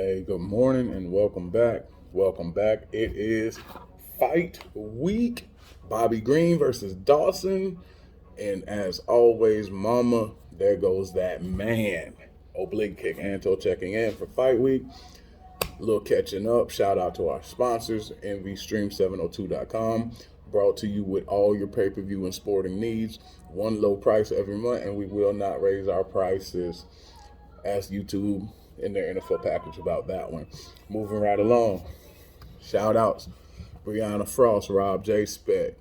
Hey, good morning and welcome back. Welcome back. It is fight week. Bobby Green versus Dawson. And as always, mama, there goes that man. Oblique kick Anto checking in for fight week. A little catching up. Shout out to our sponsors, NVStream702.com. Brought to you with all your pay-per-view and sporting needs. One low price every month, and we will not raise our prices. Ask YouTube in their NFL package about that one. Moving right along. Shout outs. Brianna Frost, Rob J. Speck,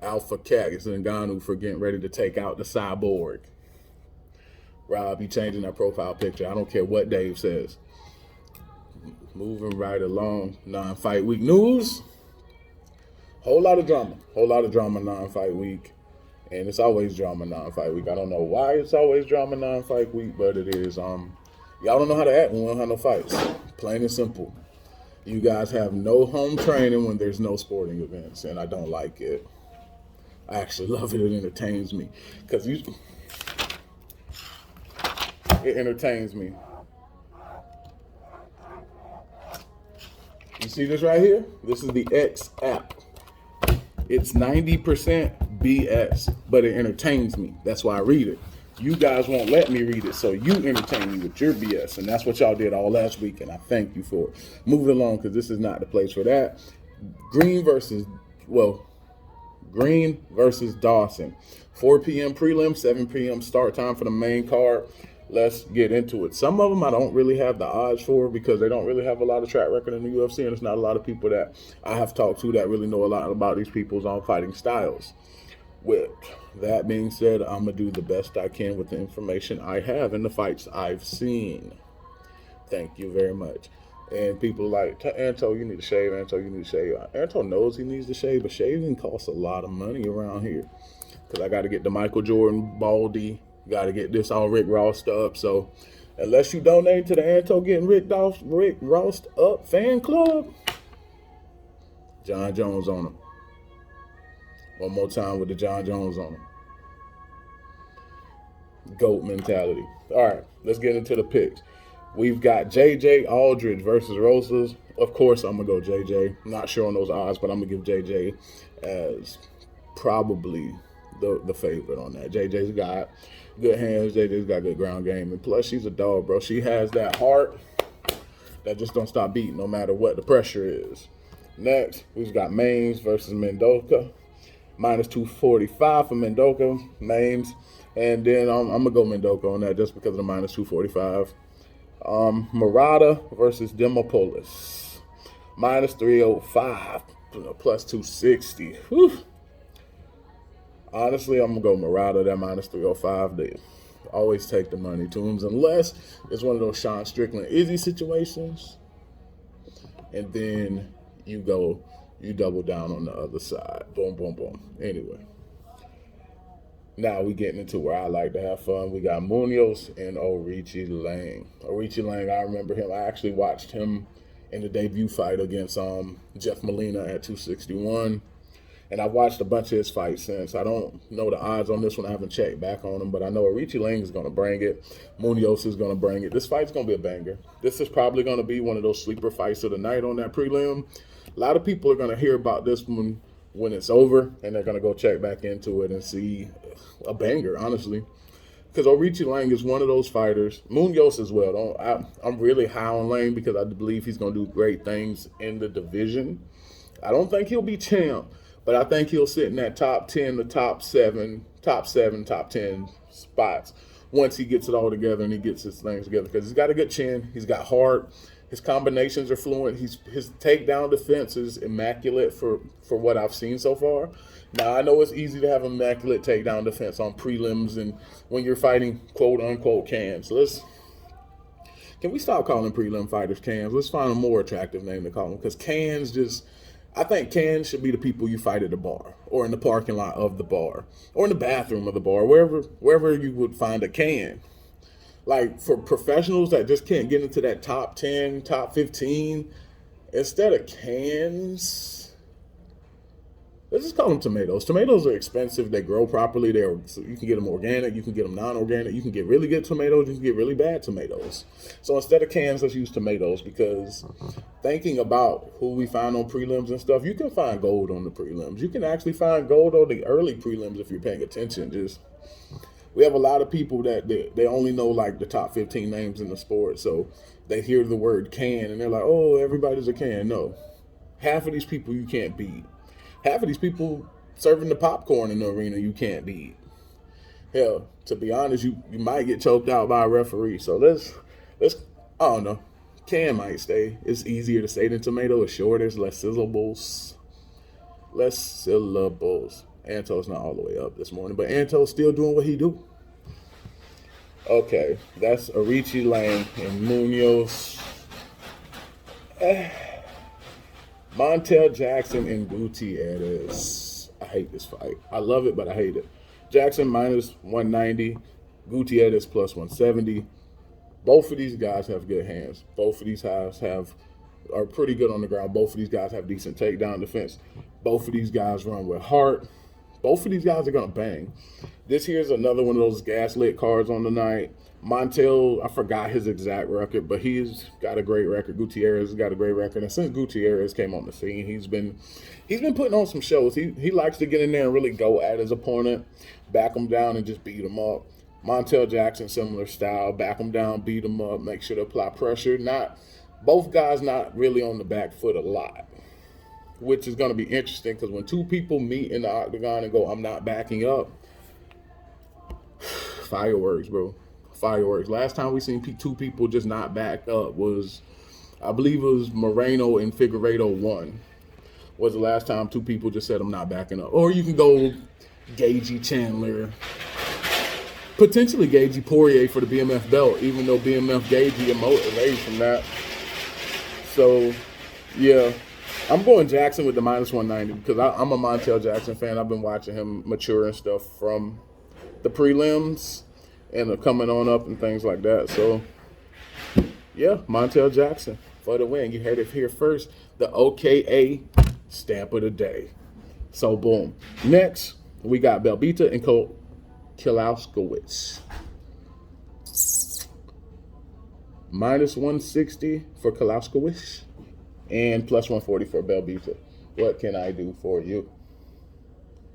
Alpha Cat is Ngannou for getting ready to take out the cyborg. Rob, you changing that profile picture. I don't care what Dave says. Moving right along. Non-fight week news. Whole lot of drama. Non-fight week. And it's always drama non-fight week. I don't know why it's always drama non-fight week, but it is. Y'all don't know how to act when we don't have no fights. Plain and simple. You guys have no home training when there's no sporting events, and I don't like it. I actually love it. It entertains me. It entertains me. You see this right here? This is the X app. It's 90% BS, but it entertains me. That's why I read it. You guys won't let me read it, so you entertain me with your BS, and that's what y'all did all last week, and I thank you for it. Moving along, because this is not the place for that. Green versus Dawson. 4 p.m. prelim, 7 p.m. start time for the main card. Let's get into it. Some of them I don't really have the odds for because they don't really have a lot of track record in the UFC, and it's not a lot of people that I have talked to that really know a lot about these people's fighting styles. With that being said, I'm going to do the best I can with the information I have in the fights I've seen. Thank you very much. And people like, Anto, you need to shave. Anto, you need to shave. Anto knows he needs to shave, but shaving costs a lot of money around here. Because I got to get the Michael Jordan baldy. Got to get this all Rick Rossed up. So unless you donate to the Anto Getting Rick Rossed Up fan club, John Jones on him. One more time with the John Jones on him. GOAT mentality. All right, let's get into the picks. We've got J.J. Aldridge versus Rosas. Of course, I'm going to go J.J. Not sure on those odds, but I'm going to give J.J. as probably the favorite on that. J.J.'s got good hands. J.J.'s got good ground game. And plus, she's a dog, bro. She has that heart that just don't stop beating no matter what the pressure is. Next, we've got Maines versus Mendoza. Minus 245 for Mendoza, Maines. And then I'm going to go Mendoza on that just because of the minus 245. Murata versus Demopoulos. Minus 305, plus 260. Whew. Honestly, I'm going to go Murata, that minus 305. They always take the money to him unless it's one of those Sean Strickland Izzy situations. And then you double down on the other side. Boom, boom, boom. Anyway. Now we getting into where I like to have fun. We got Munoz and Orichi Lang. Orichi Lang, I remember him. I actually watched him in the debut fight against Jeff Molina at 261. And I've watched a bunch of his fights since. I don't know the odds on this one. I haven't checked back on him, but I know Orichi Lang is going to bring it. Munoz is going to bring it. This fight's going to be a banger. This is probably going to be one of those sleeper fights of the night on that prelim. A lot of people are going to hear about this one when it's over, and they're going to go check back into it and see a banger, honestly. Because Orichi Lang is one of those fighters. Munoz as well. I'm really high on Lang because I believe he's going to do great things in the division. I don't think he'll be champ, but I think he'll sit in that top 10, the top 7, top 10 spots once he gets it all together and he gets his things together. Because he's got a good chin. He's got heart. His combinations are fluent. His takedown defense is immaculate for what I've seen so far. Now, I know it's easy to have immaculate takedown defense on prelims and when you're fighting quote-unquote cans. Can we stop calling prelim fighters cans? Let's find a more attractive name to call them because cans I think cans should be the people you fight at the bar or in the parking lot of the bar or in the bathroom of the bar, wherever you would find a can. Like for professionals that just can't get into that top 10, top 15, instead of cans, let's just call them tomatoes. Tomatoes are expensive. They grow properly. So you can get them organic. You can get them non-organic. You can get really good tomatoes. You can get really bad tomatoes. So instead of cans, let's use tomatoes, because thinking about who we find on prelims and stuff, you can find gold on the prelims. You can actually find gold on the early prelims if you're paying attention. Just we have a lot of people that they only know like the top 15 names in the sport. So they hear the word can and they're like, oh, everybody's a can. No. Half of these people you can't beat. Half of these people serving the popcorn in the arena you can't beat. Hell, to be honest, you might get choked out by a referee. So let's I don't know. Can might stay. It's easier to say than tomato. It's shorter. It's less syllables. Less syllables. Anto's not all the way up this morning, but Anto's still doing what he do. Okay, that's Arichi Lang and Munoz. Montel Jackson and Gutierrez. I hate this fight. I love it, but I hate it. Jackson minus 190, Gutierrez plus 170. Both of these guys have good hands. Both of these guys are pretty good on the ground. Both of these guys have decent takedown defense. Both of these guys run with heart. Both of these guys are going to bang. This here's another one of those gaslit cards on the night. Montel, I forgot his exact record, but he's got a great record. Gutierrez has got a great record. And since Gutierrez came on the scene, he's been putting on some shows. He likes to get in there and really go at his opponent, back him down and just beat him up. Montel Jackson, similar style, back him down, beat him up, make sure to apply pressure. Both guys not really on the back foot a lot, which is going to be interesting because when two people meet in the octagon and go, I'm not backing up, fireworks, bro. Fireworks. Last time we seen two people just not back up was, I believe it was Moreno and Figueiredo 1. Was the last time two people just said, I'm not backing up. Or you can go Gagey Chandler, potentially Gagey Poirier for the BMF belt, even though BMF Gagey away from that. So, yeah. I'm going Jackson with the minus 190 because I'm a Montel Jackson fan. I've been watching him mature and stuff from the prelims and coming on up and things like that. So, yeah, Montel Jackson for the win. You heard it here first. The OKA stamp of the day. So, boom. Next, we got Belbita and Kilauskowicz. Minus 160 for Kilauskowicz. And plus 140 for Belbita. What can I do for you?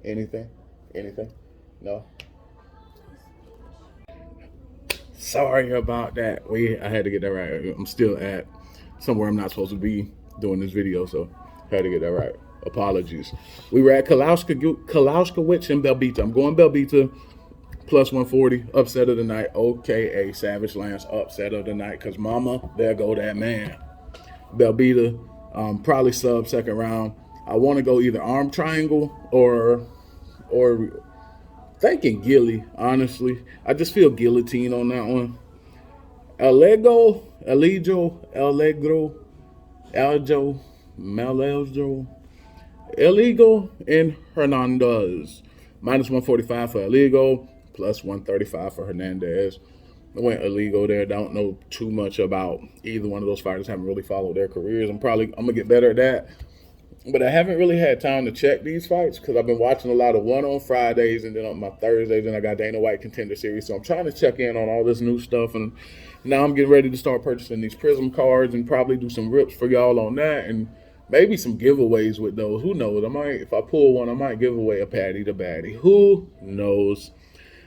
Anything? Anything? No? Sorry about that. I had to get that right. I'm still at somewhere I'm not supposed to be doing this video, so I had to get that right. Apologies. We were at Kilauskowicz and Belbita. I'm going Belbita plus 140. Upset of the night. Okay, Savage Lance upset of the night. Because mama, there go that man. Belbita, probably sub second round. I want to go either arm triangle or thinking Gilly, honestly. I just feel guillotine on that one. Aljo, Illegal, and Hernandez. Minus 145 for Illegal, plus 135 for Hernandez. I went illegal there. Don't know too much about either one of those fighters. Haven't really followed their careers. I'm gonna get better at that. But I haven't really had time to check these fights because I've been watching a lot of one on Fridays and then on my Thursdays, and I got Dana White Contender Series. So I'm trying to check in on all this new stuff, and now I'm getting ready to start purchasing these Prism cards and probably do some rips for y'all on that, and maybe some giveaways with those. Who knows? If I pull one, I might give away a Patty to Batty. Who knows?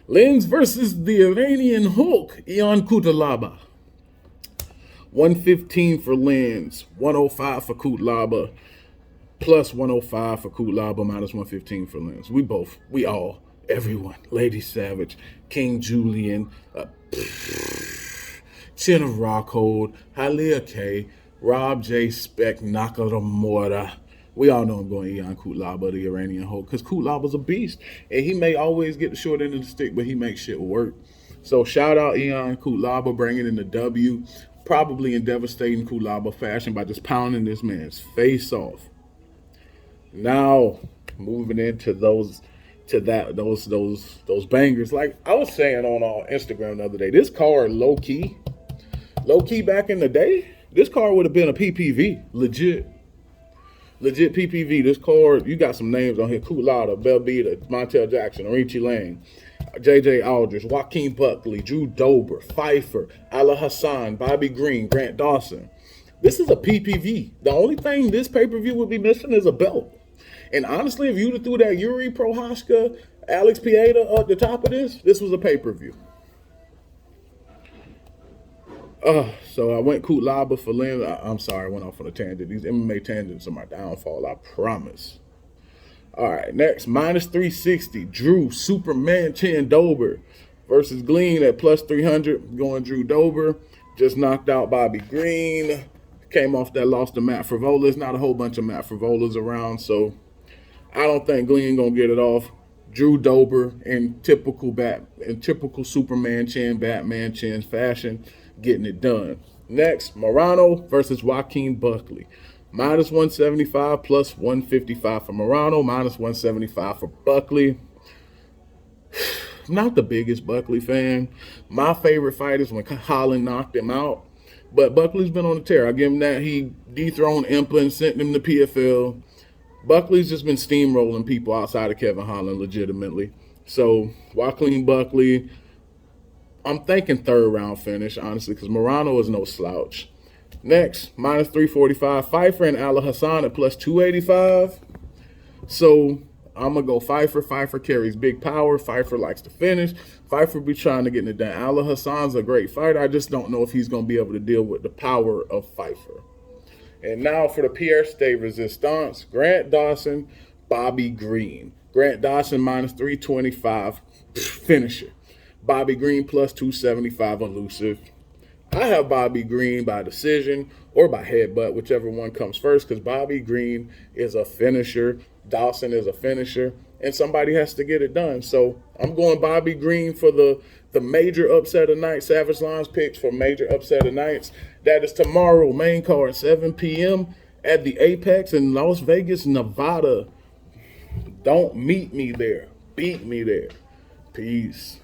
Lens versus the Iranian Hulk, Ion Kutalaba. 115 for Lens, 105 for Kutalaba, plus 105 for Kutalaba, minus 115 for Lens. Everyone, Lady Savage, King Julian, Chin of Rockhold, Halia K, Rob J. Speck, Nakamura. We all know I'm going Ion Kutalaba, the Iranian Hulk, because Kutalaba's a beast. And he may always get the short end of the stick, but he makes shit work. So shout out Ion Kutalaba bringing in the W, probably in devastating Kutalaba fashion by just pounding this man's face off. Now, moving into those bangers. Like I was saying on Instagram the other day, this card low key back in the day, this card would have been a PPV, legit. Legit PPV. This card, you got some names on here: Kulada, Belbita, Montel Jackson, Richie Lane, J.J. Aldridge, Joaquin Buckley, Drew Dober, Pfeiffer, Allah Hassan, Bobby Green, Grant Dawson. This is a PPV. The only thing this pay-per-view would be missing is a belt. And honestly, if you'd have threw that Yuri Prohaska, Alex Pieta at the top of this was a pay-per-view. So I went Kutlaba for Lynn. I'm sorry, I went off on a tangent. These MMA tangents are my downfall, I promise. All right, next, minus 360, Drew Superman Chin Dober versus Glean at plus 300, going Drew Dober. Just knocked out Bobby Green. Came off that loss to Matt Frivola. There's not a whole bunch of Matt Frivolas around, so I don't think Glean gonna get it off. Drew Dober in typical Superman Chin, Batman Chin fashion, getting it done. Next, Morano versus Joaquin Buckley. Minus 175 plus 155 for Morano, minus 175 for Buckley. I'm not the biggest Buckley fan. My favorite fight is when Holland knocked him out. But Buckley's been on the tear. I give him that. He dethroned Impa and sent him to PFL. Buckley's just been steamrolling people outside of Kevin Holland legitimately. So, Joaquin Buckley, I'm thinking third round finish, honestly, because Morano is no slouch. Next, minus 345, Pfeiffer and Allah Hassan at plus 285. So, I'm going to go Pfeiffer. Pfeiffer carries big power. Pfeiffer likes to finish. Pfeiffer be trying to get it done. Allah Hassan's a great fighter. I just don't know if he's going to be able to deal with the power of Pfeiffer. And now for the Pierre State Resistance, Grant Dawson, Bobby Green. Grant Dawson minus 325, finisher. Bobby Green plus 275, elusive. I have Bobby Green by decision or by headbutt, whichever one comes first, because Bobby Green is a finisher. Dawson is a finisher, and somebody has to get it done. So I'm going Bobby Green for the major upset of night. Savage Lines picks for major upset of nights. That is tomorrow, main card, 7 p.m. at the Apex in Las Vegas, Nevada. Don't meet me there. Beat me there. Peace.